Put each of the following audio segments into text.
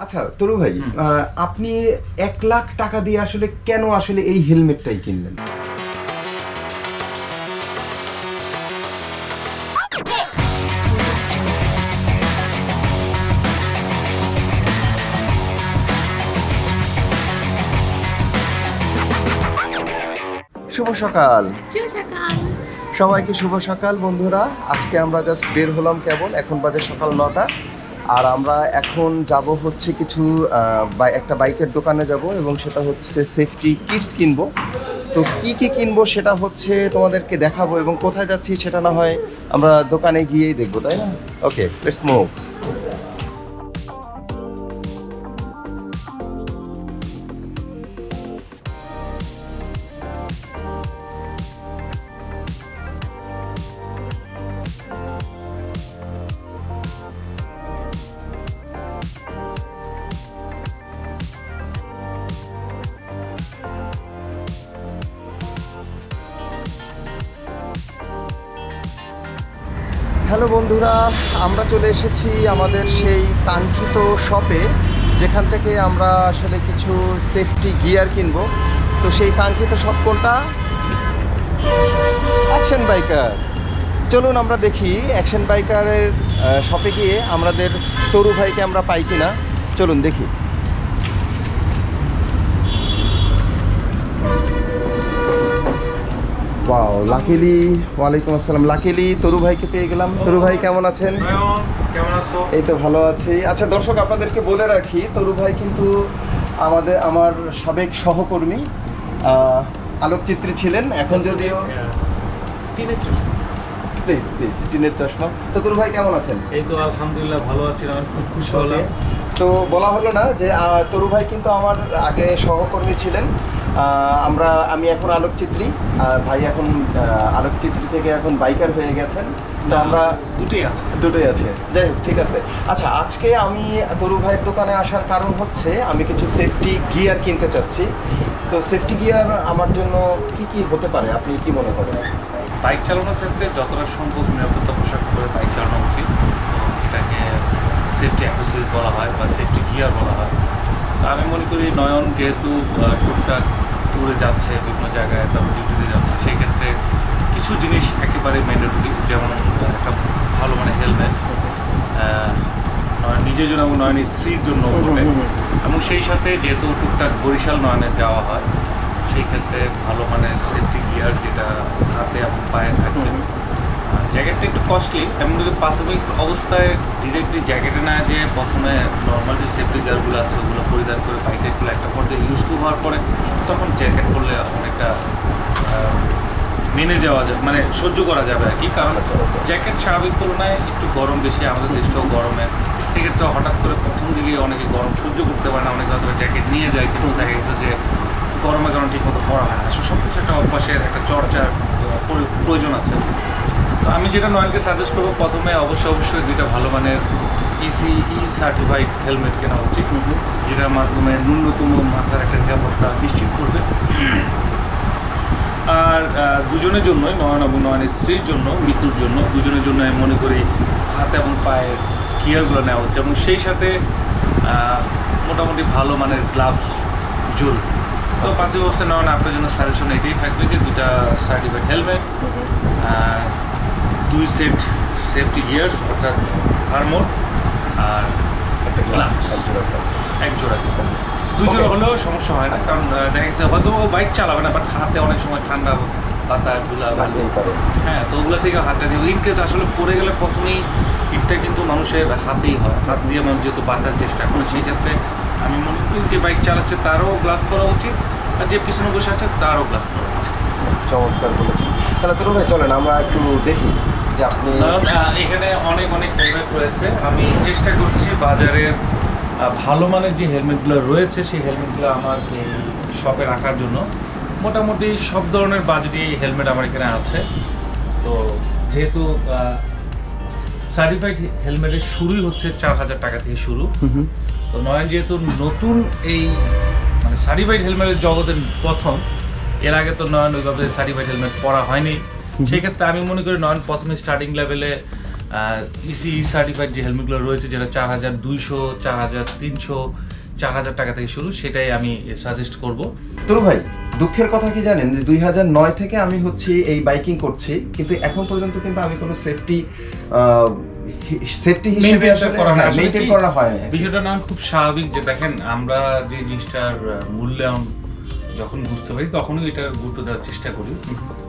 আচ্ছা তরু ভাই, আপনি 1,00,000 টাকা দিয়ে আসলে কেন আসলে এই হেলমেটটাই কিনলেন? শুভ সকাল সবাইকে, শুভ সকাল বন্ধুরা। আজকে আমরা জাস্ট বের হলাম কেবল, এখন বাজে সকাল 9টা। আর আমরা এখন যাব হচ্ছে কিছু একটা বাইকের দোকানে যাব এবং সেটা হচ্ছে সেফটি কিটস কিনবো। তো কি কি কিনবো সেটা হচ্ছে তোমাদেরকে দেখাবো, এবং কোথায় যাচ্ছি সেটা না হয় আমরা দোকানে গিয়েই দেখবো, তাই না? ওকে, লেটস মুভ। হ্যালো বন্ধুরা, আমরা চলে এসেছি আমাদের সেই কাঙ্ক্ষিত শপে, যেখান থেকে আমরা আসলে কিছু সেফটি গিয়ার কিনবো। তো সেই কাঙ্ক্ষিত শপ কোনটা? Action biker. চলুন আমরা দেখি অ্যাকশন বাইকারের শপে গিয়ে আমাদের তরু ভাইকে আমরা পাই কিনা। চলুন দেখি। ওয়াও, লাকিলি, ওয়ালাইকুম আসসালাম, লাকিলি তরু ভাইকে পেয়ে গেলাম। তরু ভাই কেমন আছেন? কেমন আছো? এই তো ভালো আছি। আচ্ছা দর্শক, আপনাদেরকে বলে রাখি, তরু ভাই কিন্তু আমার সাবেক সহকর্মী, আলোকচিত্রী ছিলেন, এখন যদিও টিনের চশমা। প্লিজ প্লিজ টিনের চশমা। তো তরু ভাই কেমন আছেন? এই তো আলহামদুলিল্লাহ ভালো আছি, আমি খুব খুশি হলাম। তো বলা হলো না যে তরু ভাই কিন্তু আমার আগে সহকর্মী ছিলেন। আমি এখন আলোকচিত্রী, ভাই এখন আলোকচিত্রী থেকে এখন বাইকার হয়ে গেছেন। তো আমরা দুটোই আছে। যাই হোক, ঠিক আছে। আচ্ছা, আজকে আমি তরু ভাইয়ের দোকানে আসার কারণ হচ্ছে আমি কিছু সেফটি গিয়ার কিনতে চাচ্ছি। তো সেফটি গিয়ার আমার জন্য কি কি হতে পারে, আপনি কি মনে করেন? বাইক চালানোর ক্ষেত্রে যতটা সম্ভব নিরাপত্তা পোশাক পরে বাইক চালানো উচিত। এটাকে সেফটি অ্যাক্সেসরিজ বলা হয় বা সেফটি গিয়ার বলা হয়। তো আমি মনে করি নয়ন যেহেতু টুকটাক ট্যুরে যাচ্ছে, বিভিন্ন জায়গায় তারপর ডিউটিতে যাচ্ছে, সেই ক্ষেত্রে কিছু জিনিস একেবারে ম্যান্ডেটরি, যেমন একটা ভালো মানে হেলমেট নিজের জন্য এবং নয়নের স্ত্রীর জন্য বটে। এবং সেই সাথে যেহেতু টুকটাক বরিশাল নয়নে যাওয়া হয়, সেই ক্ষেত্রে ভালো মানের সেফটি গিয়ার যেটা হাতে এবং পায়ে থাকবে। জ্যাকেটটা একটু কস্টলি, এমন যদি প্রাথমিক অবস্থায় ডিরেক্টলি জ্যাকেটে না যে প্রথমে নর্মাল যে সেফটি গিয়ারগুলো আছে ওগুলো পরিধান করে বাইকে একটু একটা পর্যায়ে ইউজ টু হওয়ার পরে তখন জ্যাকেট পরলে অনেকটা মেনে যাওয়া যায়, মানে সহ্য করা যাবে আর কি। কারণ জ্যাকেট স্বাভাবিক তুলনায় একটু গরম বেশি, আমাদের দেশটাও গরমের, সেক্ষেত্রে হঠাৎ করে প্রথম দিকে অনেকে গরম সহ্য করতে পারে না, অনেকে হয়তো জ্যাকেট নিয়ে যায়, কিন্তু দেখা গেছে যে গরমে কারণ ঠিক মতো পড়া হয় না। সব কিছু একটা অভ্যাসের একটা চর্চার প্রয়োজন আছে। তো আমি যেটা নয়নকে সাজেস্ট করবো, প্রথমে অবশ্যই দুইটা ভালো মানের ইসিই সার্টিফাইড হেলমেট কেনা উচিত, যেটার মাধ্যমে ন্যূনতম মাথার একটা নিরাপত্তা নিশ্চিত করবে। আর দুজনের জন্যই, নয়ন এবং নয়নের স্ত্রীর জন্য, মৃত্যুর জন্য, দুজনের জন্য আমি মনে করি হাতে এবং পায়ের গিয়ারগুলো নেওয়া হচ্ছে, এবং সেই সাথে মোটামুটি ভালো মানের গ্লাভস জরুরি। তো পাঁচই অবস্থায় নয়ন আপনার জন্য সাজেশন এটাই থাকবে যে দুটা certified helmet, 2 set safety gears অর্থাৎ হারমোন, আর একটা গ্লাস, এক জোড়া। দুজোড়া হলেও সমস্যা হয় না, কারণ দেখা যাচ্ছে হয়তো বাইক চালাবে না, বাট হাতে অনেক সময় ঠান্ডা বাতাসগুলো, হ্যাঁ, তো ওগুলো থেকে হাতে দিয়ে ইনকেস আসলে পড়ে গেলে প্রথমেই হিটটা কিন্তু মানুষের হাতেই হয়, হাত দিয়ে মানুষ যেহেতু বাঁচার চেষ্টা করে, সেই ক্ষেত্রে আমি মনে করি যে বাইক চালাচ্ছে তারও গ্লাভস পরা উচিত, আর যে পিছনে বসে আছে তারও গ্লাভস পরা উচিত। চমৎকার বলেছেন। তাহলে তরু ভাই চলেন আমরা একটু দেখি যে আপনি। এখানে অনেক হেলমেট রয়েছে, আমি চেষ্টা করছি বাজারের ভালো মানের যে হেলমেটগুলো রয়েছে সেই হেলমেটগুলো আমার এই শপে রাখার জন্য। মোটামুটি সব ধরনের বাজেটই হেলমেট আমার এখানে আছে। তো যেহেতু সার্টিফাইড হেলমেটের শুরুই হচ্ছে 4,000 টাকা থেকে শুরু। তো নয়ন যেহেতু নতুন এই মানে সার্টিফাইড হেলমেটের জগতের প্রথম, এর আগে তো নয়ন ওইভাবে সার্টিফাইড হেলমেট পরা হয়নি, সেক্ষেত্রে আমি মনে করি নয়ন প্রথমে স্টার্টিং লেভেলে ইসি সার্টিফাইড যে হেলমেটগুলো রয়েছে, যেটা 4200, 4300, 4000 টাকা থেকে শুরু, সেটাই আমি সাজেস্ট করব। তরু ভাই, দুঃখের কথা কি জানেন যে 2009 থেকে আমি হচ্ছে এই বাইকিং করছি, কিন্তু এখন পর্যন্ত কিন্তু আমি কোনো সেফটি হিসেবে আসলে মেইনটেইন করা হয় না। বিষয়টা না খুব স্বাভাবিক, যে দেখেন আমরা যে জিনিসটার মূল্যায়ন যখন বুঝতে পারি তখনই এটা গুরুত্ব দেওয়ার চেষ্টা করি।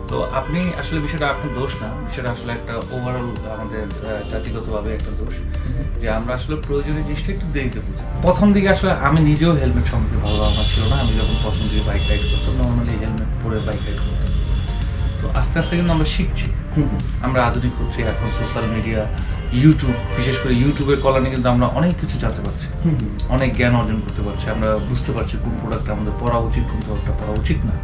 তো আপনি আসলে বিষয়টা আপনার দোষ না, বিষয়টা আসলে একটা ওভারঅল আমাদের জাতিগতভাবে একটা দোষ, যে আমরা আসলে প্রয়োজনীয় জিনিসটা একটু দেরিতে বুঝি। প্রথম দিকে আসলে আমি নিজেও হেলমেট সম্পর্কে ভালো ধারণা ছিল না। আমি যখন প্রথম দিকে বাইক রাইড করতাম, নর্মালি হেলমেট পরে বাইক রাইড করতাম। তো আস্তে আস্তে কিন্তু আমরা শিখছি, আমরা আধুনিক হচ্ছে। এখন সোশ্যাল মিডিয়া, ইউটিউব, বিশেষ করে ইউটিউবের কল্যাণে কিন্তু আমরা অনেক কিছু জানতে পারছি, অনেক জ্ঞান অর্জন করতে পারছি। আমরা বুঝতে পারছি কোন প্রোডাক্টটা আমাদের পরা উচিত, কোন প্রোডাক্টটা পরা উচিত না।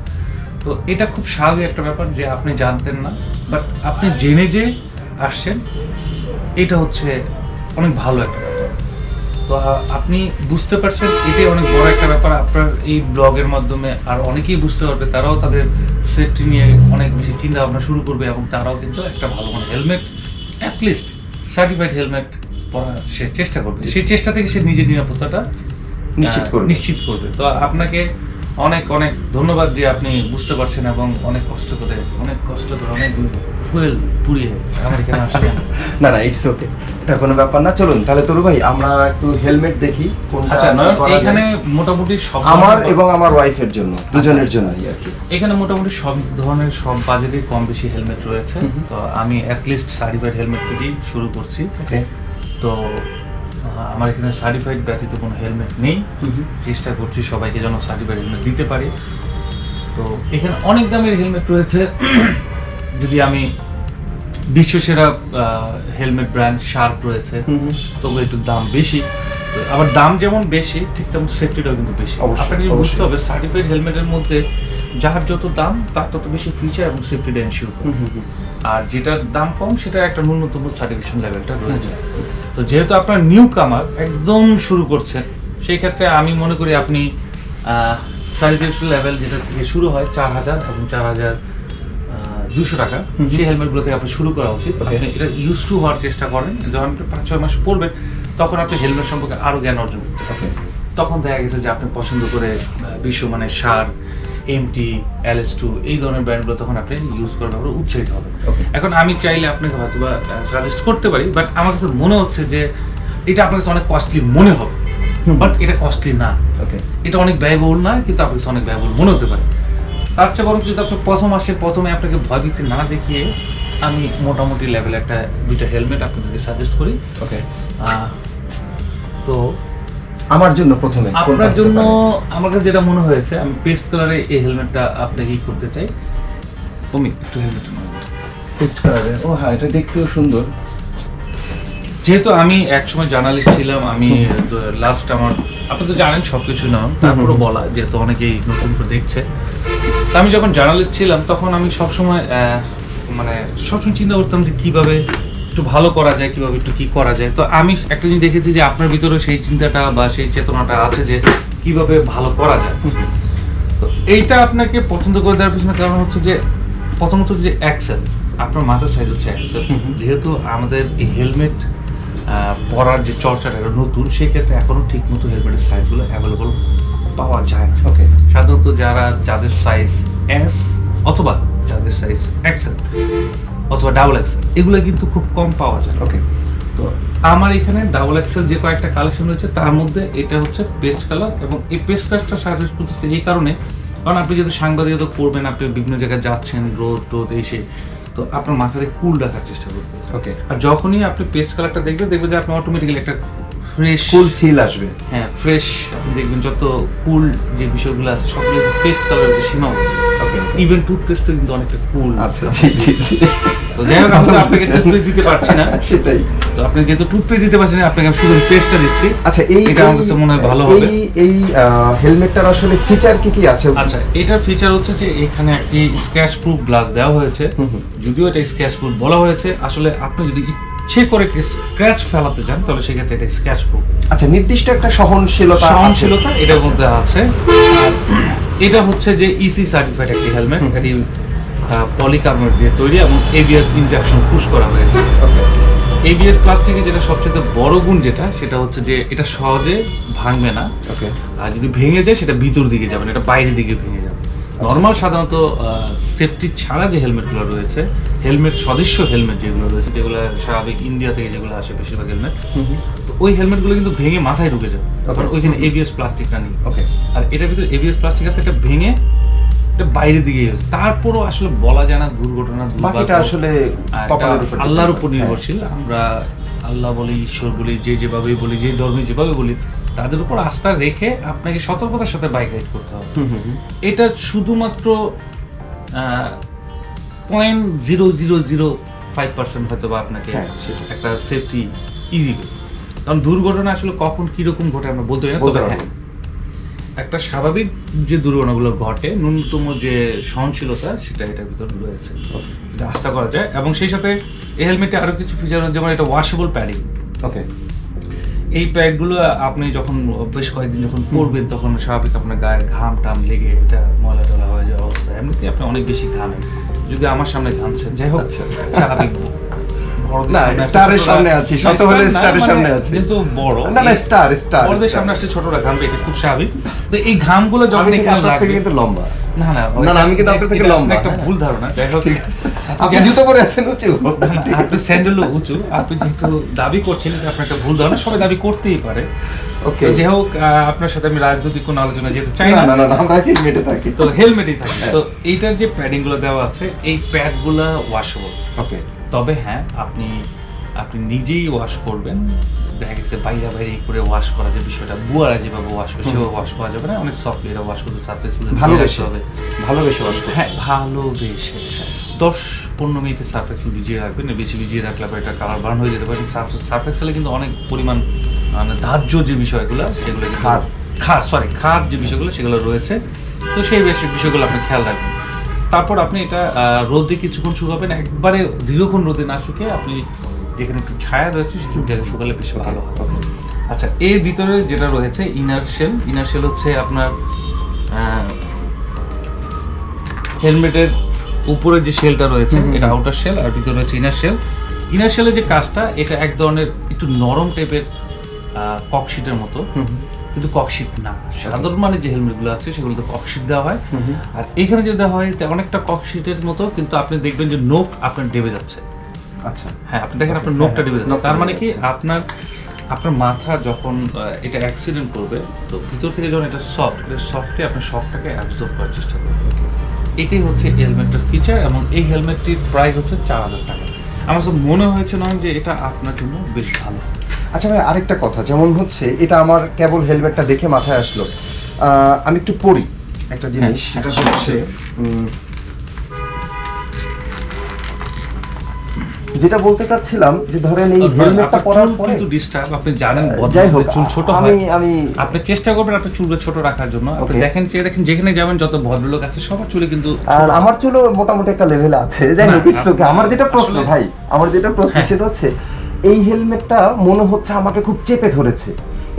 তো এটা খুব স্বাভাবিক একটা ব্যাপার যে আপনি জানতেন না, বাট আপনি জেনে যে আসছেন, এটা হচ্ছে অনেক ভালো একটা ব্যাপার। তো আপনি বুঝতে পারছেন, এটাই অনেক বড় একটা ব্যাপার। আপনার এই ব্লগের মাধ্যমে আর অনেকেই বুঝতে পারবে, তারাও তাদের সেফটি নিয়ে অনেক বেশি চিন্তা ভাবনা শুরু করবে, এবং তারাও কিন্তু একটা ভালো মানে হেলমেট, অ্যাটলিস্ট সার্টিফাইড হেলমেট পরা সে চেষ্টা করবে। সেই চেষ্টা থেকে সে নিজের নিরাপত্তাটা নিশ্চিত করবে। তো আপনাকে অনেক অনেক ধন্যবাদ যে আপনি বুঝতে পারছেন, এবং অনেক কষ্ট করে অনেক ফুয়েল পুড়িয়ে আমার এখানে আসলেন। না, ইটস ওকে, এটা কোনো ব্যাপার না। চলুন তাহলে তরু ভাই, আমরা একটু হেলমেট দেখি কোনটা। আচ্ছা, এখানে মোটামুটি সব আমার এবং আমার ওয়াইফের জন্য, দুজনের জন্য আর কি। এখানে মোটামুটি সব ধরনের, সব বাজেটে কম বেশি হেলমেট রয়েছে। তো আমি অ্যাটলিস্ট সার্টিফাইড হেলমেট থেকেই শুরু করছি। তো আমার এখানে সার্টিফাইড ব্যতীত কোনো হেলমেট নেই। চেষ্টা করছি সবাইকে যেন সার্টিফাইড হেলমেট দিতে পারি। তো এখানে অনেক দামের হেলমেট রয়েছে। যদি আমি বিশ্বসেরা হেলমেট ব্র্যান্ড শার্প রয়েছে, তবু একটু দাম বেশি। আবার দাম যেমন বেশি, ঠিক তেমন সেফটিটাও কিন্তু বেশি। আপনাকে বুঝতে হবে, সার্টিফাইড হেলমেটের মধ্যে যার যত দাম, তার তত বেশি ফিচার এবং সেফটিটা এনশিওর করে। আর যেটার দাম কম, সেটা একটা ন্যূনতম সার্টিফিকেশন লেভেলটা রয়েছে। তো যেহেতু আপনার নিউ কামার, একদম শুরু করছেন, সেই ক্ষেত্রে আমি মনে করি আপনি সার্টিফিকেশন লেভেল যেটা থেকে শুরু হয় 4000 এবং 4200 টাকা, সেই হেলমেটগুলো থেকে আপনার শুরু করা উচিত। আপনি এটা ইউজ টু হওয়ার চেষ্টা করেন। যখন আপনি 5-6 মাস পড়বেন, তখন আপনি হেলমেট সম্পর্কে আরও জ্ঞান অর্জন করতে পারবেন। তখন দেখা গেছে যে আপনি পছন্দ করে বিশ্বমানের শার্প, এমটি, LS2 এই ধরনের ব্র্যান্ডগুলো তখন আপনি ইউজ করার ব্যাপারে উৎসাহিত হবে। এখন আমি চাইলে আপনাকে হয়তো বা সাজেস্ট করতে পারি, বাট আমার কাছে মনে হচ্ছে যে এটা আপনার কাছে অনেক কস্টলি মনে হবে, বাট এটা কস্টলি না। এটা অনেক ব্যয়বহুল না, কিন্তু আপনার কাছে অনেক ব্যয়বহুল মনে হতে পারে। তার চেয়ে বরং যদি আপনি প্রথমে আপনাকে ভয়ভীতি না দেখিয়ে, আমি মোটামুটি লেভেলে একটা 2টা হেলমেট আপনাদেরকে সাজেস্ট করি। তো আমার জন্য প্রথমে, আপনার জন্য আমার কাছে যেটা মনে হয়েছে, আমি পেস্ট কালারে এই হেলমেটটা আপনাকে করতে চাই। তুমি একটু হেলমেটটা নাও। পেস্ট কালারে? ও হ্যাঁ, এটা দেখতেও সুন্দর। যেহেতু আমি একসময় জার্নালিস্ট ছিলাম, আমি লাস্ট আমার, আপনি তো জানেন সবকিছু না, তারপরে বলা, যেহেতু অনেকেই নতুন করে দেখছে। তো আমি যখন জার্নালিস্ট ছিলাম, তখন আমি সবসময় চিন্তা করতাম যে কিভাবে একটু ভালো করা যায়, কিভাবে একটু কি করা যায়। তো আমি একটা জিনিস দেখেছি যে আপনার ভিতরে সেই চিন্তাটা বা সেই চেতনাটা আছে যে কিভাবে ভালো করা যায়। তো এইটা আপনাকে পছন্দ করে দেওয়ার পিছনে কারণ হচ্ছে যে, প্রথমত যে অ্যাক্সেল, আপনার মাথার সাইজ হচ্ছে অ্যাক্সেল। যেহেতু আমাদের এই হেলমেট পরার যে চর্চাটা এটা নতুন, সেক্ষেত্রে এখনো ঠিক মতো হেলমেটের সাইজগুলো অ্যাভেলেবল পাওয়া যায় না। সাধারণত যাদের সাইজ এস অথবা যাদের সাইজ এক্সেল অথবা ডাবল এক্সেল, এগুলো কিন্তু খুব কম পাওয়া যায়। তো আমার এখানে ডাবল এক্সেল যে কয়েকটা কালেকশন রয়েছে, তার মধ্যে এটা হচ্ছে পেস্ট কালার, এবং এই পেস্ট কালারটা সাজেস্ট করতেছে এই কারণে, কারণ আপনি যেহেতু সাংবাদিকতা করবেন, আপনি বিভিন্ন জায়গায় যাচ্ছেন, রোদ টোদ এসে, তো আপনার মাথাতে কুল রাখার চেষ্টা করবেন। আর যখনই আপনি পেস্ট কালারটা দেখবেন যে আপনি অটোমেটিক্যালি একটা ফ্রেশ কুল ফিল আসবে। হ্যাঁ, ফ্রেশ আপনি দেখবেন যত কুল যে বিষয়গুলো আছে সবগুলো পেস্ট কালার যে সীমাবদ্ধ। ইভেন টুথপেস্টও কিন্তু অনেকটা কুল। আচ্ছা, জি। তো যাই হোক, আমি আপনাকে টুথপেস্ট দিতে পারছি না, সেটাই। তো আপনি যেহেতু টুথপেস্ট দিতে পারছেন, আপনাকে আমি শুধু পেস্টটা দিচ্ছি। আচ্ছা, এটা আমার কাছে মনে হয় ভালো হবে। এই হেলমেটটার আসলে ফিচার কি আছে? আচ্ছা, এটার ফিচার হচ্ছে যে এখানে একটি স্ক্র্যাচ প্রুফ গ্লাস দেওয়া হয়েছে। যদিও এটা স্ক্র্যাচ প্রুফ বলা হয়েছে, আসলে আপনি যদি ইচ্ছে করে স্ক্র্যাচ ফেলাতে চান, তাহলে সেক্ষেত্রে এটা স্ক্র্যাচ প্রুফ। আচ্ছা, নির্দিষ্ট একটা সহনশীলতা এটার মধ্যে আছে। আর এটা হচ্ছে যে ইসি সার্টিফাইড একটি হেলমেট, এটি পলিকার্বনেট দিয়ে তৈরি এবং এবিএস ইনজেকশন পুশ করা হয়েছে। এবিএস প্লাস্টিকের যেটা সবচেয়ে বড় গুণ যেটা সেটা হচ্ছে যে এটা সহজে ভাঙবে না, ওকে, আর যদি ভেঙে যায় সেটা ভিতর দিকে যাবে না, এটা বাইরের দিকে ভেঙে যাবে। নর্মাল সাধারণত সেফটি ছাড়া যে হেলমেটগুলো রয়েছে, হেলমেট সদৃশ্য হেলমেট যেগুলো রয়েছে, যেগুলো স্বাভাবিক ইন্ডিয়া থেকে যেগুলো আসে বেশিরভাগ হেলমেট, তো ওই হেলমেটগুলো কিন্তু ভেঙে মাথায় ঢুকে যাবে, কারণ ওইখানে এবিএস প্লাস্টিকটা নেই। ওকে, আর এটার ভিতরে এবিএস প্লাস্টিক আছে, এটা ভেঙে এটা বাইরের দিকে যাচ্ছে। তারপরও আসলে বলা যায় না, দুর্ঘটনা বাকিটা আসলে কপালের উপর, আল্লাহর উপর নির্ভরশীল। আমরা আল্লাহ বলি, ঈশ্বর বলি, যে যেভাবেই বলি, যে ধর্মে যেভাবে বলি, তাদের উপর আস্থা রেখে আপনাকে সতর্কতার সাথে বাইক রাইড করতে হবে। এটা শুধুমাত্র 0.0005% হয়তো বা আপনাকে একটা সেফটি দিবে, কারণ দুর্ঘটনা আসলে কখন কিরকম ঘটে আমরা বলতে পারি না। তবে হ্যাঁ, একটা স্বাভাবিক যে দুর্ঘটনাগুলো ঘটে, ন্যূনতম যে সহনশীলতা সেটা এটার ভিতরে রয়েছে, সেটা আস্থা করা যায়। এবং সেই সাথে এই হেলমেটে আরো কিছু ফিচার আছে, যেমন এটা ওয়াশেবল প্যাডিং। ওকে, এই প্যাডগুলো আপনি যখন বেশ কয়েকদিন যখন পরবেন, তখন স্বাভাবিক আপনার গায়ের ঘাম টাম লেগে এটা ময়লা টলা হয়ে যাওয়ার অবস্থা। এমনিতে আপনি অনেক বেশি ঘামেন, যদি আমার সামনে ঘামছেন, যাই হোক স্বাভাবিক। না, স্টারের সামনে আছি, শত হলে স্টারের সামনে আছি, যেহেতু বড়, না না স্টার বড়দের সামনে আসছে, ছোটরা ঘামবে, এটা খুব স্বাভাবিক। তো এই ঘামগুলো যখন এখানে লাগবে, কিন্তু লম্বা, না না না আমি কিন্তু আপনার থেকে লম্বা, একটা ভুল ধারণা। যাই হোক, আপনি জুতো পরে আছেন উঁচু, আপনি স্যান্ডেলও উঁচু, আপনি যেহেতু দাবি করছেন, আপনার একটা ভুল ধারণা, সবাই দাবি করতেই পারে। ওকে, যাই হোক, আপনার সাথে আমি রাজনৈতিক কোনো আলোচনা যেতে চাই না, না না আমরা হেলমেটে থাকি, তো হেলমেটই থাকি। তো এইটার যে প্যাডিং গুলো দেওয়া আছে, এই প্যাড গুলো ওয়াশেবল। ওকে, তবে হ্যাঁ, আপনি নিজেই ওয়াশ করবেন। দেখা গেছে বাইরে করে ওয়াশ করা যে বিষয়টা, বুয়ারা যেভাবে ওয়াশ করে সেভাবে ওয়াশ করা যাবে না, অনেক সফটলি এটা ওয়াশ করতে সারফেস ভালোবেসে হবে, ভালোবেসে ওয়াশ করতে, হ্যাঁ ভালোবেসে 10-15 মিনিটে সারফেস ভিজিয়ে রাখবেন। বেশি ভিজিয়ে রাখলে এটা কালার বার্ন হয়ে যেতে পারে। সারফেক্সেলে কিন্তু অনেক পরিমাণ মানে ধার্য যে বিষয়গুলো, সেগুলো খার যে বিষয়গুলো সেগুলো রয়েছে, তো সেই বিষয়গুলো আপনি খেয়াল রাখবেন। তারপর আপনি এটা রোদে কিছুক্ষণ শুকাবেন, একবারে দীর্ঘক্ষণ রোদে না শুকিয়ে আপনি যেখানে একটু ছায়া রয়েছে সেসব জায়গায় শুকালে বেশি ভালো হয়। আচ্ছা, এর ভিতরে যেটা রয়েছে ইনার শেল হচ্ছে আপনার হেলমেটের উপরে যে শেলটা রয়েছে, এটা আউটার শেল, আর ভিতরে রয়েছে ইনার শেল। ইনার শেলের যে কাজটা, এটা এক ধরনের একটু নরম টাইপের ককশিটের মতো, কিন্তু ককশিট না। সাধারণ মানে যে হেলমেটগুলো আছে সেগুলোতে ককশিট দেওয়া হয়, আর এখানে যে দেওয়া হয় অনেকটা ককশিটের মতো, কিন্তু আপনি দেখবেন যে নোক আপনার ডেবে যাচ্ছে। আচ্ছা, হ্যাঁ, আপনি দেখেন আপনার নোকটা ডেবে যাচ্ছে, তার মানে কি আপনার মাথা যখন এটা অ্যাক্সিডেন্ট করবে, তো ভিতর থেকে যখন এটা সফটলি আপনার শকটাকে অ্যাবজর্ব করার চেষ্টা করবে। এটাই হচ্ছে হেলমেটটার ফিচার, এবং এই হেলমেটটির প্রাইস হচ্ছে 4000 টাকা। আমার তো মনে হয়েছে না যে এটা আপনার জন্য বেশ ভালো। আচ্ছা ভাই, আরেকটা কথা, যেমন হচ্ছে এটা আমার কেবল হেলমেটটা দেখে মাথায় আসলো, আমি একটু পড়ি একটা জিনিস, সেটা হচ্ছে যেটা বলতে চাচ্ছিলাম যে ধরেন এই হেলমেটটা পরার পরে কিন্তু ডিস্টার্ব, আপনি জানেন, যাই হোক, চুল ছোট হয়, আমি আপনি চেষ্টা করবেন আপনার চুলটা ছোট রাখার জন্য। আপনি দেখেন যেখানে যাবেন, যত ভদ্রলোক আছে সবার চুলে কিন্তু, আর আমার চুলও মোটামুটি একটা লেভেল আছে। যাই হোক, ইটস ওকে। আমার যেটা প্রশ্ন ভাই, সেটা হচ্ছে এই হেলমেটটা মনে হচ্ছে আমাকে খুব চেপে ধরেছে,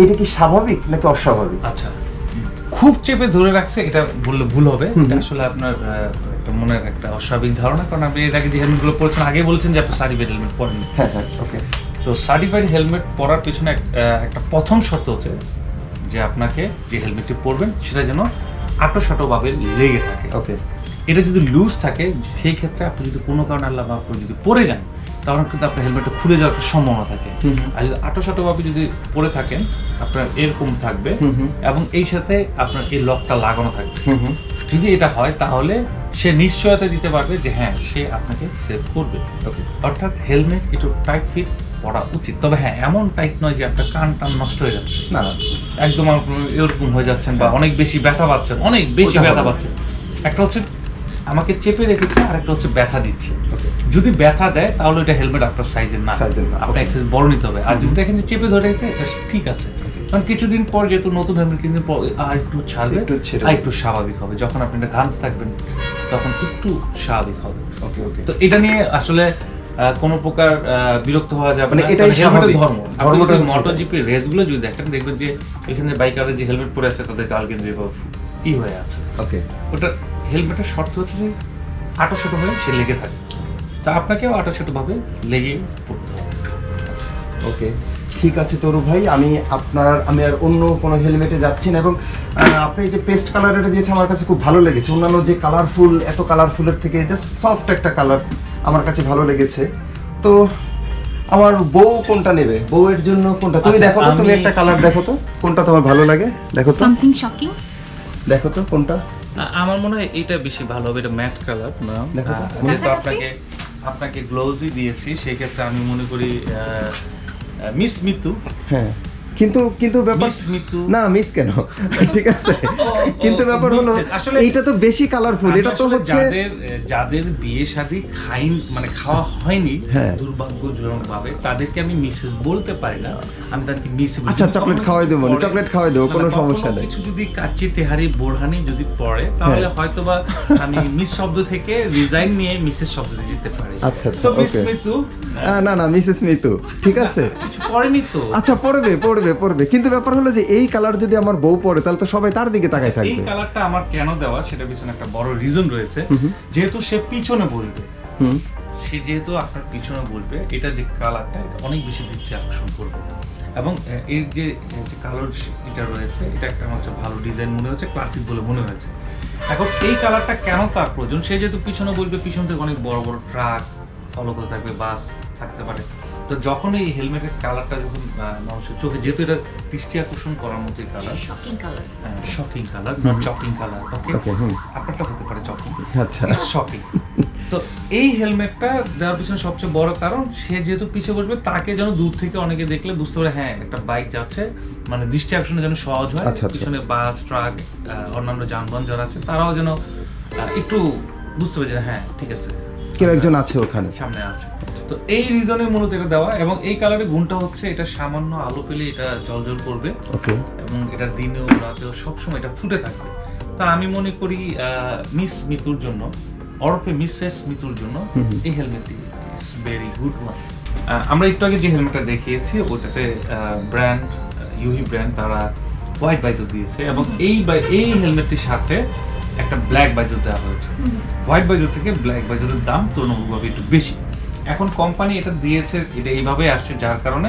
এটা কি স্বাভাবিক নাকি অস্বাভাবিক? আচ্ছা, খুব চেপে ধরে রাখছে এটা বললে ভুল হবে। এটা আসলে আপনার একটা মনের একটা অস্বাভাবিক ধারণা, কারণ আপনি এর আগে যে হেলমেটগুলো পরেছেন, আগে বলেছেন যে আপনি সার্টিফাইড হেলমেট পরেননি। হ্যাঁ, ওকে। তো সার্টিফাইড হেলমেট পরার পিছনে একটা প্রথম শর্ত হচ্ছে যে আপনাকে যে হেলমেটটি পরবেন সেটা যেন আঁটো-সাঁটোভাবে লেগে থাকে। ওকে, এটা যদি লুজ থাকে, সেই ক্ষেত্রে আপনি যদি কোনো কারণে আল্লাহ মাফ করে যদি পরে যান, তখন কিন্তু আপনার হেলমেটটা খুলে যাওয়ার একটা সম্ভাবনা থাকে। আর যদি আঁটো-সাঁটোভাবে যদি পরে থাকেন, আপনার এরকম থাকবে, এবং এই সাথে আপনার এই লকটা লাগানো থাকবে। যদি এটা হয়, তাহলে সে নিশ্চয়তা দিতে পারবে যে হ্যাঁ, সে আপনাকে সেভ করবে। ওকে, অর্থাৎ হেলমেট একটু টাইট ফিট পরা উচিত। তবে হ্যাঁ, এমন টাইট নয় যে আপনার কান টান নষ্ট হয়ে যাচ্ছে, না একদম এরকম হয়ে যাচ্ছেন, বা অনেক বেশি ব্যথা পাচ্ছেন, একটা হচ্ছে আমাকে চেপে রেখেছে, আর একটা হচ্ছে ব্যথা দিচ্ছে। যদি ব্যথা দেয়, তাহলে এটা হেলমেট আপনার সাইজের না, আপনার এক্সারসাইজ বড় নিতে হবে। আর যদি দেখেন যে চেপে ধরে রেখেছে, এটা ঠিক আছে, কারণ কিছুদিন পর যেহেতু নতুন হেলমেট কিনতে আর একটু ছাড়বে, আর একটু স্বাভাবিক হবে। যখন আপনি এটা ঘামতে থাকবেন, তখন একটু স্বাভাবিক হবে। তো এটা নিয়ে আসলে কোনো প্রকার বিরক্ত হওয়া যাবে না, এটাই হেলমেটের ধর্ম। MotoGP রেসগুলো যদি দেখেন, দেখবেন যে এখানে বাইকাররা যে হেলমেট পরে আছে, তাদের গাল কেন্দ্রে হয়ে আছে। ওকে, ওটা হেলমেটের শর্ত হচ্ছে যে আঁটো-সাঁটো হয়ে সে লেগে থাকে, তা আপনাকেও আঁটো-সাঁটো ভাবে লেগে পড়তে হবে। ওকে, ঠিক আছে তরু ভাই, আমি আর অন্য কোনো হেলমেটে যাচ্ছি না। এবং আপনি যে পেস্ট কালার এটা দিয়েছে আমার কাছে খুব ভালো লেগেছে। অন্যান্য যে কালারফুল, এত কালারফুলের থেকে জাস্ট সফট একটা কালার আমার কাছে ভালো লেগেছে। তো আমার বউ কোনটা নেবে? বউয়ের জন্য কোনটা? তুমি আচ্ছা, দেখো তো, তুমি আমি- একটা কালার দেখো তো, কোনটা তোমার ভালো লাগে, দেখো তো, সামথিং শকিং। দেখো তো কোনটা। আমার মনে হয় এটা বেশি ভালো হবে, এটা ম্যাট কালার না। দেখো তো। যেহেতু কাছাকাছি? আপনাকে গ্লোভসই দিয়েছি, সেই ক্ষেত্রে আমি মনে করি মিস মিতু। হ্যাঁ, কিন্তু ব্যাপার মিস মিতু না, মিস কেন? ঠিক আছে, কিন্তু ব্যাপার হলো আসলে এইটা তো বেশি কালারফুল, এটা তো আসলে হচ্ছে যাদের বিয়ে শাদী মানে খাওয়া হয়নি হ্যাঁ। দুর্ভাগ্যজনক ভাবে, তাদেরকে আমি মিসেস বলতে পারি না, আমি তাদেরকে মিস বলি। আচ্ছা, যদি চকলেট কখনো খাওয়াই দেবো, কিছু পড়ে, চকলেট খাওয়াই দেবো, কোনো মানে সমস্যা কখনো নেই। কিছু যদি কাচ্চি তেহারি বোরহানি যদি পড়ে, তাহলে হ্যাঁ। হয়তোবা আমি মিস শব্দ থেকে রিজাইন নিয়ে মিসেস শব্দে যেতে পারি। আচ্ছা, আচ্ছা, তো মিস okay. মিতু না, মিসেস মিতু, ঠিক আছে। কিছু পড়েনি তো। আচ্ছা, পড়বে, কিন্তু ব্যাপার হলো যে এই কালার যদি আমার বউ পরে তাহলে তো সবাই তার দিকে তাকায় এই থাকবে। কালারটা আমার কেন দেওয়া, সেটা পিছনে একটা বড় রিজন রয়েছে। যেহেতু সে পিছনে বসবে, হুম, সে যেহেতু আপনার পিছনে বলবে, এটা যে কালারটা এটা অনেক বেশি দৃষ্টি আকর্ষণ করবে। এবং এর যে কালার এটা রয়েছে, এটা একটা আমার কাছে ভালো ডিজাইন মনে হচ্ছে, ক্লাসিক বলে মনে হয়েছে। এখন এই কালারটা কেন তার প্রয়োজন? সে যেহেতু পিছনে বলবে, পিছন থেকে অনেক বড় বড় ট্রাক ফলো করে থাকবে, বাস থাকতে পারে। তো যখন এই হেলমেটের কালারটা যখন মানুষের চোখে, যেহেতু এটা দৃষ্টি আকর্ষণ করার মতোই colour, shocking colour. Shocking colour, not chocking colour. Okay, Okay, hmm. আপনারটা হতে পারে চকিং, আচ্ছা, শকিং। তো এই হেলমেটটা দেওয়ার পিছনে সবচেয়ে বড় কারণ, সে যেহেতু পিছিয়ে বসবে, তাকে যেন দূর থেকে অনেকে দেখলে বুঝতে পারে হ্যাঁ একটা বাইক যাচ্ছে, মানে দৃষ্টি আকর্ষণে যেন সহজ হয়। আচ্ছা, আচ্ছা। পিছনে বাস, ট্রাক, অন্যান্য যানবাহন যারা আছে, তারাও যেন একটু বুঝতে পারে যে হ্যাঁ ঠিক আছে, কেউ একজন আছে ওখানে। সামনে আছে। তো এই রিজনে মূলত এটা দেওয়া। এবং এই কালারের গুণটা হচ্ছে, এটা সামান্য আলো পেলে এটা জলজল করবে, ওকে, এবং এটা দিনেও রাতেও সবসময় এটা ফুটে থাকবে। তা আমি মনে করি মিস মিতুর জন্য, ওরফে মিসেস মিতুর জন্য এই হেলমেটটি ইজ ভেরি গুড ওয়ান। আমরা একটু আগে যে হেলমেটটা দেখিয়েছি, ওটাতে ব্র্যান্ড ইউহি ব্র্যান্ড তারা হোয়াইট বাইজর দিয়েছে, এবং এই হেলমেটটির সাথে একটা ব্ল্যাক বাইজর দেওয়া হয়েছে। হোয়াইট বাইজর থেকে ব্ল্যাক বাইজরের দাম তুলনামূলকভাবে একটু বেশি। এখন কোম্পানি এটা দিয়েছে, এটা এইভাবে আসছে, যার কারণে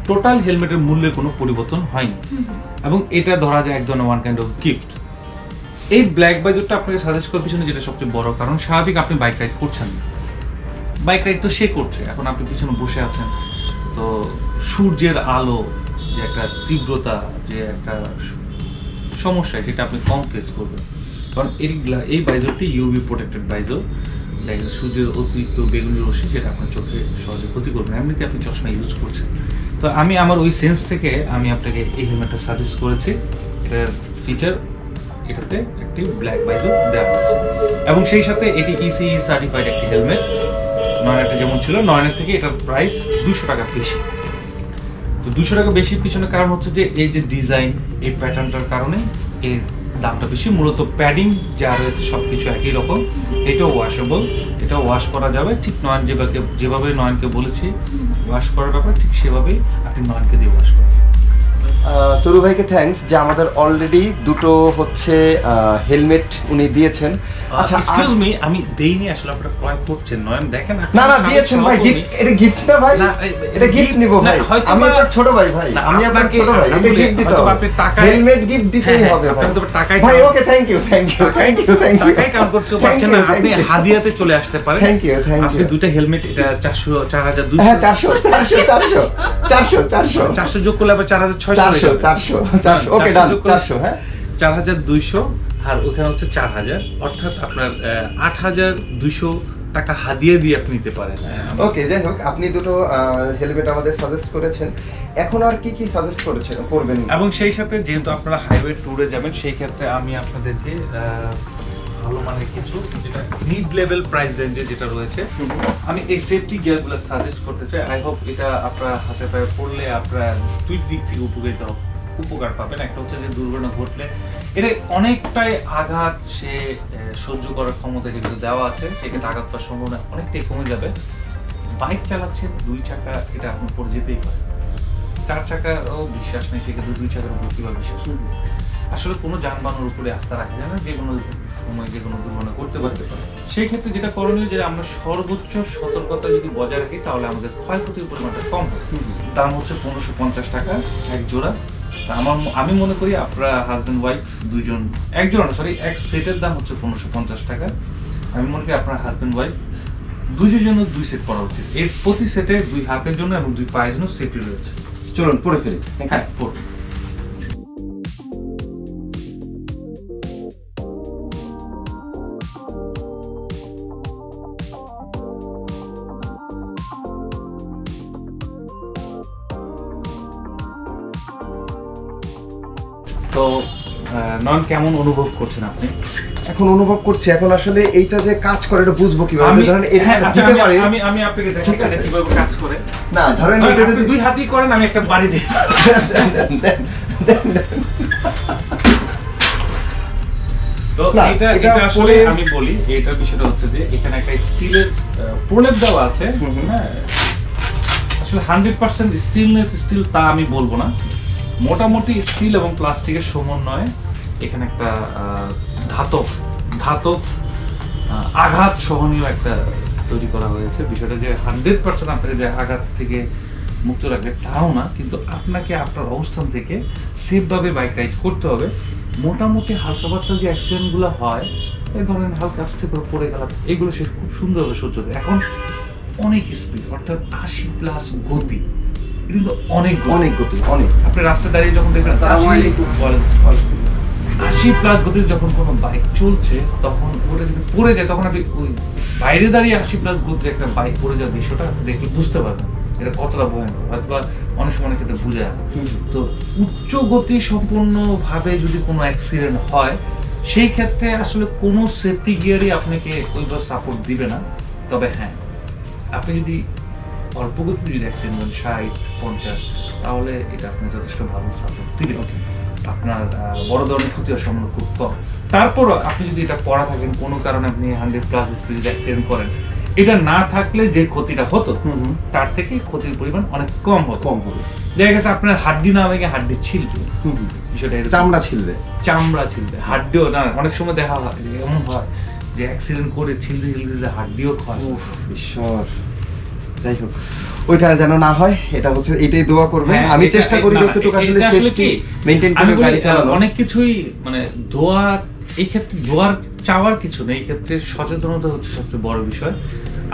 টোটাল হেলমেটের মূল্যে কোনো পরিবর্তন হয়নি, এবং এটা ধরা যায় এক ধরনের ওয়ান কাইন্ড অফ গিফট। এই ব্ল্যাক বাইজরটা আপনাকে সাজেস্ট করার পিছনে যেটা সবচেয়ে বড় কারণ, স্বাভাবিক আপনি বাইক রাইড করছেন না, বাইক রাইড তো সে করছে, এখন আপনি পিছনে বসে আছেন, তো সূর্যের আলো যে একটা তীব্রতা, যে একটা সমস্যা, সেটা আপনি কম ফেস করবেন। কারণ এই বাইজরটি ইউভি প্রোটেক্টেড বাইজর, সূর্যের অতিরিক্ত বেগুনি রশ্মি সেটা আপনার চোখে সহজে ক্ষতি করবে না, এমনিতে আপনি চশমা ইউজ করছেন। তো আমি আমার ওই সেন্স থেকে আমি আপনাকে এই হেলমেটটা সাজেস্ট করেছি। এটার ফিচার, এটাতে একটি ব্ল্যাক বাইজর দেওয়া হয়েছে, এবং সেই সাথে এটি ইসিই সার্টিফাইড একটি হেলমেট। নয়নাটা যেমন ছিল, নয়নের থেকে এটার প্রাইস 200 টাকা বেশি। তো 200 টাকা বেশি পিছনে কারণ হচ্ছে যে এই যে ডিজাইন, এই প্যাটার্নটার কারণে এর দামটা বেশি। মূলত প্যাডিং যা রয়েছে সবকিছু একই রকম, এটাও ওয়াশেবল, এটা ওয়াশ করা যাবে, ঠিক নয়ন যেভাবে নয়নকে বলেছি ওয়াশ করার ব্যাপার, ঠিক সেভাবেই আপনি নয়নকে দিয়ে ওয়াশ করেন। তরু ভাইকে থ্যাঙ্কস যে আমাদের অলরেডি দুটো হচ্ছে হেলমেট উনি দিয়েছেন। আচ্ছা, এক্সকিউজ মি, আমি দেইনি, আসলে আপনারা ক্রয় করছেন নয়ন, দেখেন না দিয়েছেন ভাই, গিফট, এটা গিফট না ভাই, না, এটা গিফট নিব ভাই, আমি আপনার ছোট ভাই, আমি আপনার ছোট ভাই, এটা গিফট দিতে হবে, আপনি টাকা হেলমেট গিফট দিতেই হবে ভাই। আপনি তো টাকায় ভাই ওকে, থ্যাংক ইউ টাকায় কাউন্ট করতে পারছেন না, আপনি হাদিয়াতে চলে আসতে পারেন। থ্যাংক ইউ আপনি দুটো হেলমেট, এটা 4,200, হ্যাঁ 400 যোগ করলে আবার 4,600, ওকে ডান, 400, হ্যাঁ 4,200, আর ওখানে হচ্ছে 4,000, অর্থাৎ আপনার 8,200 টাকা হাদিয়া দিয়ে আপনি নিতে পারেন। ওকে, যাই হোক, আপনি দুটো হেলমেট আমাদের সাজেস্ট করেছেন, এখন আর কি সাজেস্ট করবেন? এবং সেই সাথে যেহেতু আপনারা হাইওয়ে ট্যুরে যাবেন, সেই ক্ষেত্রে আমি আপনাদেরকে ভালো মানের কিছু, যেটা মিড লেভেল প্রাইস রেঞ্জে যেটা রয়েছে, আমি এই সেফটি গিয়ারগুলো সাজেস্ট করতে চাই। আই হোপ এটা আপনারা হাতে পায়ে পড়লে আপনারা দুই দিক থেকে উপকার পাবেন। একটা হচ্ছে যে দুর্ঘটনা ঘটলে এটা অনেকটাই আঘাত সে সহ্য করার ক্ষমতা যেগুলো দেওয়া আছে, সেক্ষেত্রে আঘাত পাওয়ার সম্ভাবনা অনেকটাই কমে যাবে। বাইক চালাচ্ছেন 2 চাকা, এটা আপনি পড়ে যেতেই পারে, 4 চাকারও বিশ্বাস নেই, সেক্ষেত্রে 2 চাকার উপর কিভাবে বিশ্বাস করবে? আসলে কোনো যানবাহনের উপরে আস্থা রাখা যায় না, যে কোনো সময় যে কোনো দুর্ঘটনা করতে পারতে পারে। সেই ক্ষেত্রে যেটা করণীয়, যে আমরা সর্বোচ্চ সতর্কতা যদি বজায় রাখি তাহলে আমাদের ক্ষয়ক্ষতির পরিমাণটা কম হয়। দাম হচ্ছে 1550 টাকা এক জোড়া। তা আমি মনে করি আপনারা হাজব্যান্ড ওয়াইফ দুইজন, এক জোড়া না সরি, এক সেটের দাম হচ্ছে 1550 টাকা। আমি মনে করি আপনার হাজব্যান্ড ওয়াইফ দুইজনের জন্য 2 সেট পরা উচিত। এর প্রতি সেটে 2 হাতের জন্য এবং 2 পায়ের জন্য সেফটি রয়েছে। চলুন পরে ফেলি। হ্যাঁ, পড়ুন। তো নন কেমন অনুভব করছেন আপনি? এখন অনুভব করছি, এখন আসলে এইটা যে কাজ করে এটা বুঝবো কিভাবে? আমি ধরেন এটা হ্যাঁ, আচ্ছা, দিতে পারি। আমি আপনাকে ঠিক দেখাচ্ছি আছে। এটা কিভাবে কাজ করে। না ধরেন এটা আপনি যদি 2 হাতেই করেন, আমি একটা বাড়ি দিই। তো না, এটা এটা আসলে পরে- আমি বলি, এটার বিষয়টা হচ্ছে যে এখানে একটা স্টিলের প্রলেপ দেওয়া আছে। হ্যাঁ, আসলে 100% স্টিল তা আমি বলবো না, মোটামুটি স্টিল এবং প্লাস্টিকের সমন্বয়ে এখানে একটা ধাতব আঘাত সহনীয় একটা তৈরি করা হয়েছে। বিষয়টা যে 100% আপনাকে যে আঘাত থেকে মুক্ত রাখবে তাও না, কিন্তু আপনাকে আপনার অবস্থান থেকে সেফভাবে বাইক রাইড করতে হবে। মোটামুটি হালকা পাতলা যে অ্যাক্সিডেন্টগুলো হয়, এই ধরেন হালকা আস্তে করে পড়ে গেলাম, এগুলো সে খুব সুন্দরভাবে সহ্য করে। এখন অনেক স্পিড, অর্থাৎ 80+ গতি, এটা কিন্তু অনেক অনেক গতি, অনেক। আপনি রাস্তায় দাঁড়িয়ে যখন দেখবেন আসসালামু আলাইকুম। 80+ গতিতে যখন কোনো বাইক চলছে, তখন ওটা যদি পড়ে যায়, তখন আপনি ওই বাইরে দাঁড়িয়ে 80+ গতিতে একটা বাইক পড়ে যাওয়ার দৃশ্যটা দেখলে বুঝতে পারবেন এটা কতটা ভয়ঙ্কর, হয়তো অনেক সময় ক্ষেত্রে বুঝে যাবে। তো উচ্চ গতি সম্পন্ন ভাবে যদি কোনো অ্যাক্সিডেন্ট হয়, সেই ক্ষেত্রে আসলে কোনো সেফটি গিয়ারই আপনাকে ওইভাবে সাপোর্ট দিবে না। তবে হ্যাঁ, আপনি যদি অল্প গতিতে যদি অ্যাক্সিডেন্ট করেন 60-50, তাহলে এটা আপনি যথেষ্ট ভালো সাপোর্ট দিবে। আপনার বড় ধরনের ক্ষতি হওয়ার সম্ভাবনা খুব কম। তারপরও আপনি যদি এটা পড়া থাকেন, কোনো কারণে আপনি 100+ স্পিডে অ্যাক্সিডেন্ট করেন, এটা না থাকলে যে ক্ষতিটা হতো তার থেকে ক্ষতির পরিমাণ অনেক কম হতো। কম হবে। দেখা গেছে আপনার হাড্ডি না ভেঙে হাড্ডি ছিলবে, বিষয়টা এরকম। চামড়া ছিলবে। চামড়া ছিলবে, হাড্ডিও না, অনেক সময় দেখা হয় এমন হয় যে অ্যাক্সিডেন্ট করে ছিলতে হাড্ডিও ক্ষয়। ঈশ্বর, যাই হোক ওইটা যেন না হয়, এটা হচ্ছে এটাই দোয়া করবেন। হ্যাঁ, আমি এটা- চেষ্টা করি না, যতটুকু আসলে এটা আসলে সেফটি কি মেইনটেইন আমি করে বলি, গাড়ি চালানো। অনেক কিছুই মানে দোয়া, এই ক্ষেত্রে দোয়ার চাওয়ার কিছু নেই, এই ক্ষেত্রে সচেতনতা হচ্ছে সবচেয়ে বড় বিষয়।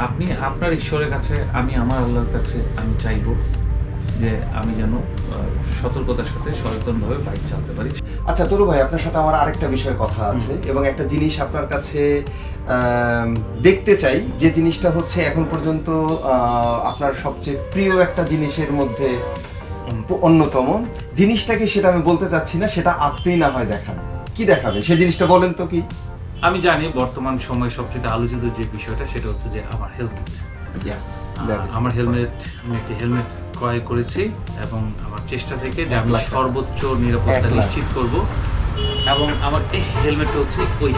আপনি আপনার ঈশ্বরের কাছে, আমি আমার আল্লাহর কাছে আমি চাইবো যে আমি যেন সতর্কতার সাথে সচেতনভাবে বাইক চালাতে পারি। আচ্ছা তরু ভাই, আপনার সাথে আমার আরেকটা বিষয়ে কথা আছে এবং একটা জিনিস আপনার কাছে দেখতে চাই, যে জিনিসটা হচ্ছে এখন পর্যন্ত আপনার সবচেয়ে প্রিয় একটা জিনিসের মধ্যে অন্যতম জিনিসটাকে, সেটা আমি বলতে চাচ্ছি না, সেটা আপনি না হয় দেখান। কি দেখাবে সেই জিনিসটা বলেন তো? কি? আমি জানি বর্তমান সময়ে সবচেয়ে আলোচিত যে বিষয়টা, সেটা হচ্ছে যে আমার হেলমেট। আমার হেলমেট, আমি একটি হেলমেট ক্রয় করেছি এবং আমার চেষ্টা থেকে যে আমি সর্বোচ্চ নিরাপত্তা নিশ্চিত করব। এবং আমার এই হেলমেটটা হচ্ছে ওই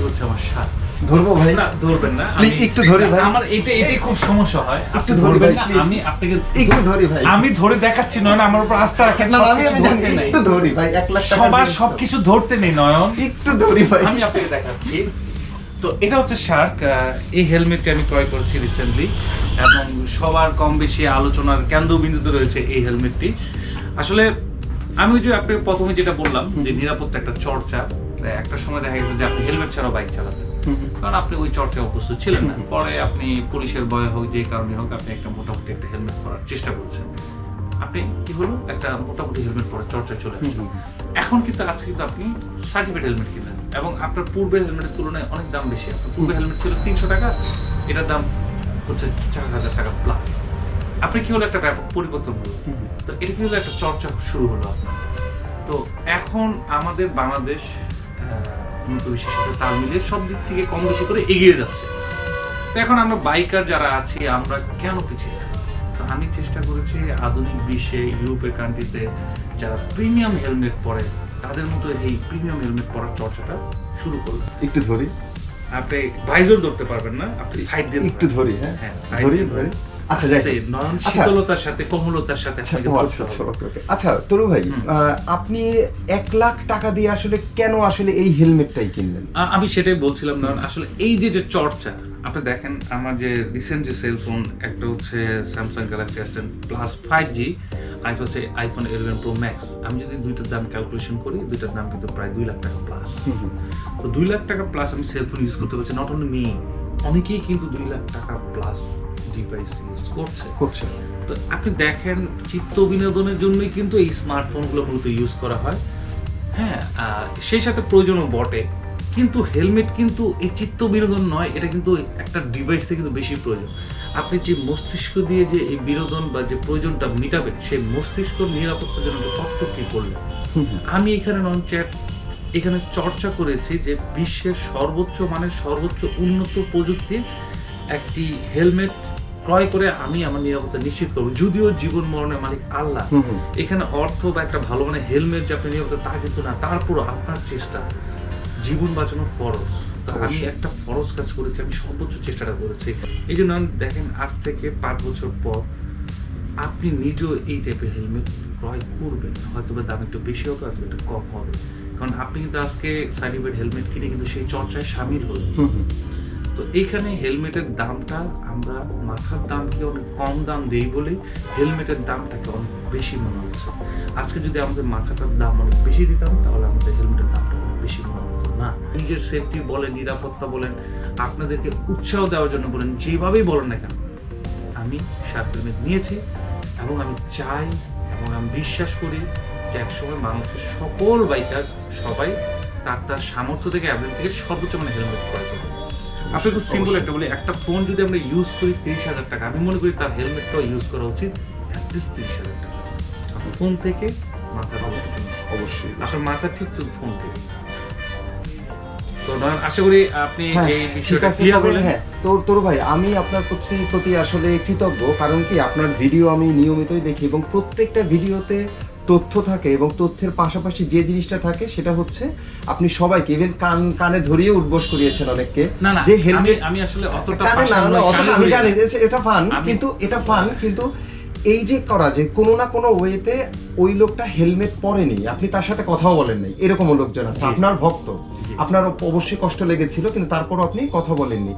হচ্ছে আমার সার। ধরবো ভাই? না, ধরবেন না, Please, একটু ধরে ভাই। আমার এটাই খুব সমস্যা হয়। আপনি একটু ধরে ধরবেন ভাই, না, please। আমি আপনাকে একটু ধরি ভাই। আমি ধরে দেখাচ্ছি নয়ন, আমার উপর আস্থা রাখেন। না সবকিছু আমি জানি, ধরতে নেই। একটু ধরি ভাই, 1 লাখ টাকা সবার সবকিছু ধরতে নেই নয়ন, একটু ধরি ভাই। আমি আপনাকে দেখাচ্ছি। তো এটা হচ্ছে শার্ক। এই হেলমেটটি আমি ক্রয় করেছি রিসেন্টলি এবং সবার কম বেশি আলোচনার কেন্দ্রবিন্দুতে রয়েছে এই হেলমেটটি। আসলে আমি ওই যে আপনাকে প্রথমে যেটা বললাম যে নিরাপত্তা একটা চর্চা, একটা সময় দেখা গেছে যে আপনি হেলমেট ছাড়াও বাইক চালাতেন, কারণ আপনি ওই চর্চায় অভ্যস্ত ছিলেন না। পরে আপনি পুলিশের ভয়ে হোক, যে কারণে হোক, আপনি একটা মোটামুটি একটা হেলমেট পরার চেষ্টা করছেন। আপনি কি হলো একটা মোটামুটি হেলমেট পরার চর্চা চলে আসছে। এখন কিন্তু আজকে কিন্তু আপনি সার্টিফাইড হেলমেট কিনলেন এবং আপনার পূর্বের হেলমেটের তুলনায় অনেক দাম বেশি। আপনার পূর্বের হেলমেট ছিল 300 টাকা, এটার দাম হচ্ছে 4000 টাকা প্লাস। আপনি কি হলো একটা ব্যাপক পরিবর্তন হলো। তো এটা কি হলো একটা চর্চা শুরু হলো আপনার। তো এখন আমাদের বাংলাদেশ উন্নত বিশ্বের সাথে তাল মিলিয়ে সব দিক থেকে কম বেশি করে এগিয়ে যাচ্ছে। তো এখন আমরা বাইকার যারা আছি, আমরা কেন পিছিয়ে? তো আমি চেষ্টা করেছি আধুনিক বিশ্বে, ইউরোপের কান্ট্রিতে যারা প্রিমিয়াম হেলমেট পরে, তাদের মতো এই প্রিমিয়াম হেলমেট পরার চর্চাটা শুরু করলাম। একটু ধরি। আপনি ভাইজর ধরতে পারবেন না, আপনি সাইড দিয়ে একটু ধরি। হ্যাঁ হ্যাঁ, সাইড ধরি দিয়ে ধরি। আচ্ছা, যাই হোক। আস্তে, নরম আচ্ছা। শীতলতার সাথে কোমলতার সাথে আচ্ছা, আপনাকে ও ধরতে আচ্ছা, আচ্ছা, হবে। ওকে, ওকে। আচ্ছা তরু ভাই, আপনি 1 লাখ টাকা দিয়ে আসলে কেন আসলে এই হেলমেটটাই কিনলেন? আমি সেটাই বলছিলাম, না আসলে এই যে চর্চা, আপনি দেখেন আমার যে রিসেন্ট যে সেলফোন, একটা হচ্ছে Samsung Galaxy S10 plus 5G, আর একটা হচ্ছে আইফোন 11 প্রো ম্যাক্স। আমি যদি দুইটার দাম ক্যালকুলেশন করি, দুইটার দাম কিন্তু প্রায় 2 লাখ টাকা প্লাস। তো 2 লাখ টাকা প্লাস আমি সেলফোন ইউজ করতে পারছি, নট অনলি মি, অনেকেই কিন্তু 2 লাখ টাকা প্লাস ডিভাইস ইউজ করছে। তো আপনি দেখেন, চিত্ত বিনোদনের জন্যই কিন্তু এই স্মার্টফোনগুলো মূলত ইউজ করা হয়। হ্যাঁ, সেই সাথে প্রয়োজনও বটে, কিন্তু হেলমেট কিন্তু এই চিত্ত বিনোদন নয়, এটা কিন্তু একটা ডিভাইস থেকে কিন্তু বেশি প্রয়োজন। আপনি যে মস্তিষ্ক দিয়ে যে এই বিনোদন বা যে প্রয়োজনটা মেটাবেন, সেই মস্তিষ্ক নিরাপত্তার জন্য কতটুকু কি করলেন। আমি এখানে এখানে চর্চা করেছি যে বিশ্বের সর্বোচ্চ মানের সর্বোচ্চ উন্নত প্রযুক্তির একটি হেলমেট ক্রয় করে আমি আমার নিরাপত্তা নিশ্চিত করবো, যদিও জীবন মরণের মালিক আল্লাহ। এখানে অর্থ বা একটা ভালো মানের হেলমেট যে আপনি নিরাপত্তা তা কিন্তু না, তারপরও আপনার চেষ্টা, জীবন বাঁচানো ফরজ। তো আমি একটা ফরজ কাজ করেছি, আমি সর্বোচ্চ চেষ্টাটা করেছি। এই জন্য দেখেন, আজ থেকে 5 বছর পর আপনি নিজেও এই টাইপের হেলমেট ক্রয় করবেন, হয়তো বা দাম একটু বেশি হবে, হয়তো একটু কম হবে, কারণ আপনি কিন্তু আজকে সার্টিফাইড হেলমেট কিনে কিন্তু সেই চর্চায় সামিল হলেন। তো এইখানে হেলমেটের দামটা আমরা মাথার দামকে অনেক কম দাম দেই বলেই হেলমেটের দামটাকে অনেক বেশি মনে হচ্ছে। আজকে যদি আমাদের মাথাটার দাম অনেক বেশি দিতাম, তাহলে আমাদের হেলমেটের দামটা অনেক বেশি মনে হতো না। নিজের সেফটি বলেন, নিরাপত্তা বলেন, আপনাদেরকে উৎসাহ দেওয়ার জন্য বলেন, যেভাবেই বলেন না কেন, আমি শার্প হেলমেট নিয়েছি এবং আমি চাই এবং আমি বিশ্বাস করি যে একসময় বাংলাদেশের সকল বাইকার সবাই তার সামর্থ্য থেকে অ্যাভারেজ থেকে সর্বোচ্চ মানে হেলমেট ক্রয় করবে। আপনি খুব সিম্পল একটা বলি, একটা ফোন যদি আমরা ইউজ করি 30,000 টাকা, আমি মনে করি তার হেলমেটটাও ইউজ করা উচিত অ্যাটলিস্ট 30,000 টাকা। ফোন থেকে মাথা অবশ্যই আপনার মাথা ঠিক তো ফোন থেকে। তো আশা করি আপনি এই বিষয়টা ক্লিয়ার হলেন। হ্যাঁ, তরু ভাই, আমি আপনার প্রতি আসলে কৃতজ্ঞ, কারণ কি আপনার ভিডিও আমি নিয়মিতই দেখি এবং প্রত্যেকটা ভিডিওতে তথ্য থাকে এবং তথ্যের পাশাপাশি যে জিনিসটা থাকে সেটা হচ্ছে আপনি সবাইকে ইভেন কানে ধরিয়ে উদ্বোস করিয়েছেন অনেককে না যে হেলমেট। আমি আসলে অতটা আমি জানি যে এটা ফান, কিন্তু এই যে করা যে কোনো না কোনো ওয়েতে ওই লোকটা হেলমেট পরেনি, আপনি তার সাথে কথাও বলেন নাই, এরকম লোকজন আছে, আপনার ভক্ত, আপনার অবশ্যই কষ্ট লেগেছিল, কিন্তু তারপরও আপনি কথা বলেননি।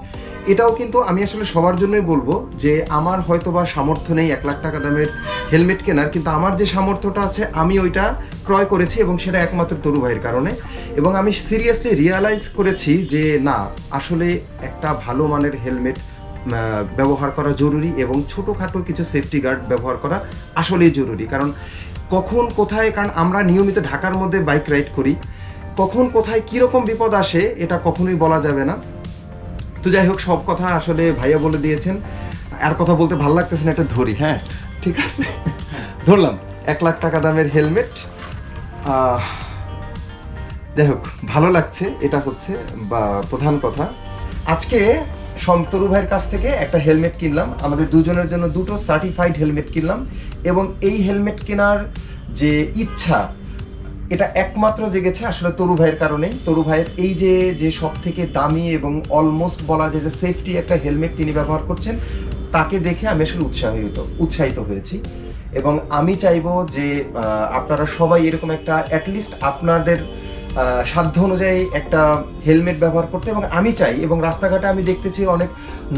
এটাও কিন্তু আমি আসলে সবার জন্যই বলবো যে আমার হয়তো বা সামর্থ্য নেই 1 লাখ টাকা দামের হেলমেট কেনার, কিন্তু আমার যে সামর্থ্যটা আছে আমি ওইটা ক্রয় করেছি এবং সেটা একমাত্র তরু ভাইয়ের কারণে। এবং আমি সিরিয়াসলি রিয়ালাইজ করেছি যে না, আসলে একটা ভালো মানের হেলমেট ব্যবহার করা জরুরি এবং ছোটোখাটো কিছু সেফটি গার্ড ব্যবহার করা আসলেই জরুরি। কারণ কখন কোথায়, কারণ আমরা নিয়মিত ঢাকার মধ্যে বাইক রাইড করি, কখন কোথায় কীরকম বিপদ আসে এটা কখনোই বলা যাবে না। তো যাই হোক, সব কথা আসলে ভাইয়া বলে দিয়েছেন, আর কথা বলতে ভালো লাগতেছে না, এটা ধরি। হ্যাঁ ঠিক আছে, ধরলাম 1 লাখ টাকা দামের হেলমেট। যাই হোক, ভালো লাগছে, এটা হচ্ছে বা প্রধান কথা। আজকে তরু ভাইয়ের কাছ থেকে একটা হেলমেট কিনলাম, আমাদের দুজনের জন্য 2টো সার্টিফাইড হেলমেট কিনলাম এবং এই হেলমেট কেনার যে ইচ্ছা, এটা একমাত্র জেগেছে আসলে তরু ভাইয়ের কারণেই। তরু ভাইয়ের এই যে সব থেকে দামি এবং অলমোস্ট বলা যায় যে সেফটি একটা হেলমেট তিনি ব্যবহার করছেন, তাকে দেখে আমি আসলে উৎসাহিত হয়েছি। এবং আমি চাইবো যে আপনারা সবাই এরকম একটা অ্যাটলিস্ট আপনাদের সাধ্য অনুযায়ী একটা হেলমেট ব্যবহার করতে। এবং আমি চাই, এবং রাস্তাঘাটে আমি দেখতেছি অনেক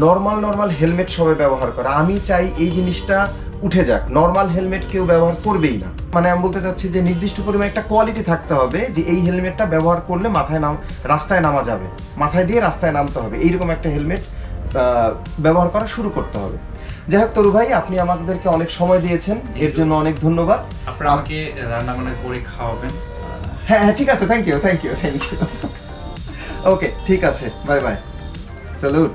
নর্মাল হেলমেট সবাই ব্যবহার করে, আমি চাই এই জিনিসটা উঠে যাক, নর্মাল হেলমেট কেউ ব্যবহার করবেই না। মানে আমি বলতে চাচ্ছি যে নির্দিষ্ট পরিমাণে একটা কোয়ালিটি থাকতে হবে, যে এই হেলমেটটা ব্যবহার করলে রাস্তায় নামা যাবে, মাথায় দিয়ে রাস্তায় নামতে হবে, এইরকম একটা হেলমেট ব্যবহার করা শুরু করতে হবে। যাই হোক তরু ভাই, আপনি আমাদেরকে অনেক সময় দিয়েছেন, এর জন্য অনেক ধন্যবাদ। আপনারা আমাকে রান্না বান্না করে খাওয়াবেন। হ্যাঁ ঠিক আছে, থ্যাংক ইউ। ওকে ঠিক আছে, বাই বাই, স্যালুট।